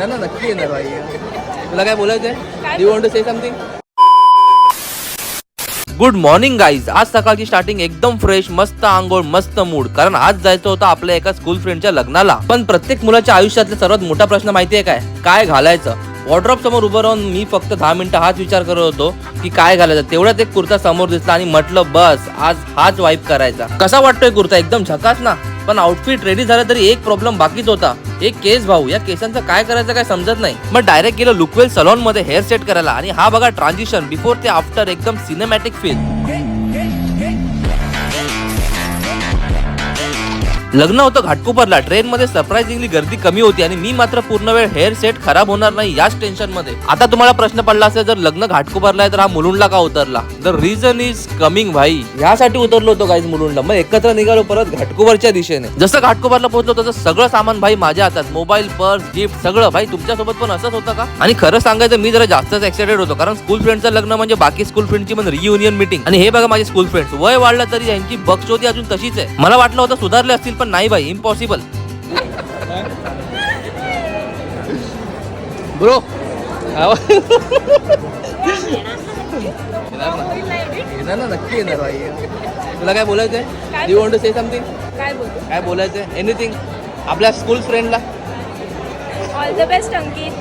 येणार ना, नक्की येणार भाई. तुला काय बोलायचंय? You want to say something? Good morning guys. आज सकाळची स्टार्टिंग एकदम फ्रेश, मस्त आंघोळ, मस्त मूड. कारण आज जायचं होतं आपल्या एका स्कूल फ्रेंडच्या लग्नाला. पण प्रत्येक मुलाच्या आयुष्यातला सर्वात मोठा प्रश्न माहितीये काय घालायचं. वॉर्डरोब समोर उभं राहून मी फक्त 10 मिनिटं हाच विचार करत होतो की काय घालायचं. तेवढ्यात एक कुर्ता समोर दिसला आणि म्हटलं बस आज हाच वाईप करायचा. कसा वाटतोय कुर्ता? एकदम झकास ना. पण आउटफिट रेडी झाला तरी एक प्रॉब्लेम बाकीच होता. एक केस भाऊ, या केसांचं काय करायचं काय समजत नाही. मग डायरेक्ट गेलो लुकवेल सलॉन मध्ये हेअर सेट करायला. आणि हा बघा ट्रान्झिशन बिफोर ते आफ्टर, एकदम सिनेमॅटिक फील. लग्न होतं घाटकोपरला. ट्रेन मध्ये सरप्राइझिंगली गर्दी कमी होती आणि मी मात्र पूर्ण वेळ हेअर सेट खराब होणार नाही याच टेन्शन मध्ये. आता तुम्हाला प्रश्न पडला असेल, जर लग्न घाटकोपरला आहे तर हा मुलुंडला का उतरला? द रिझन इज कमिंग भाई. ह्यासाठी उतरलो होतो गाईज मुलुंडला. मग एकत्र निघालो परत घाटकोपरच्या दिशेने. जसं घाटकोपरला पोहोचलो तसं सगळं सामान भाई माझ्या हातात. मोबाईल, पर्स, गिफ्ट सगळं. भाई तुमच्यासोबत पण असंच होतं का? आणि खरं सांगायचं मी जरा जास्तच एक्साइटेड होतो. कारण स्कूल फ्रेंडचं लग्न म्हणजे बाकी स्कूल फ्रेंडची पण रियुनियन मीटिंग. आणि हे बघा माझे स्कूल फ्रेंड्स. वय वाढलं तरी यांची बकचोदी अजून तशीच आहे. मला वाटलं होतं सुधारले असतील पण नाही भाई, इम्पॉसिबल. ब्रो येणार ना, नक्की येणार भाई. तुला काय बोलायचंय? You want to say something? काय बोलायचंय? एनिथिंग आपल्या स्कूल फ्रेंडला? All the best Ankit.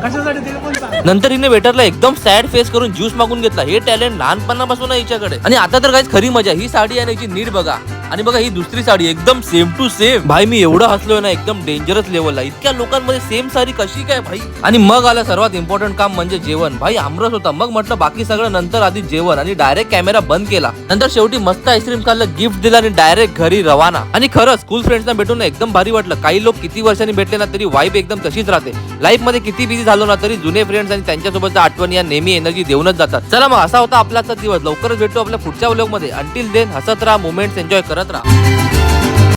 कशासाठी ते पण सांग. नंतर हिने वेटरला एकदम सॅड फेस करून ज्यूस मागून घेतला. हे टॅलेंट लहानपणापासून आहे हिच्याकडे. आणि आता तर काहीच खरी मजा. ही साडी आहे याची नीट बघा. आणि बघा ही दुसरी साडी एकदम सेम टू सेम. भाई मी एवढं हसलोय ना, एकदम डेंजरस लेवलला. इतक्या लोकांमध्ये सेम साडी कशी काय भाई? आणि मग आलं सर्वात इम्पॉर्टंट काम म्हणजे जेवण. भाई आमरस होता. मग म्हटलं बाकी सगळं नंतर, आधी जेवण. आणि डायरेक्ट कॅमेरा बंद केला. नंतर शेवटी मस्त आईस्क्रीम खाल्लं, गिफ्ट दिला आणि डायरेक्ट घरी रवाना. आणि खरं स्कूल फ्रेंड्सना भेटून एकदम भारी वाटलं. काही लोक किती वर्षांनी भेटले ना तरी वाईब एकदम तशीच राहते. लाईफ मध्ये किती बिझी झालो ना तरी जुने फ्रेंड्स आणि त्यांच्यासोबतच्या आठवणी या नेहमी एनर्जी देऊनच जातात. चला मग असा होता आपला आजचा दिवस. लवकरच भेटू आपल्या पुढच्या व्लॉग मध्ये. अंटिल देन हसत राहा, मोमेंट्स एन्जॉय करत राहा.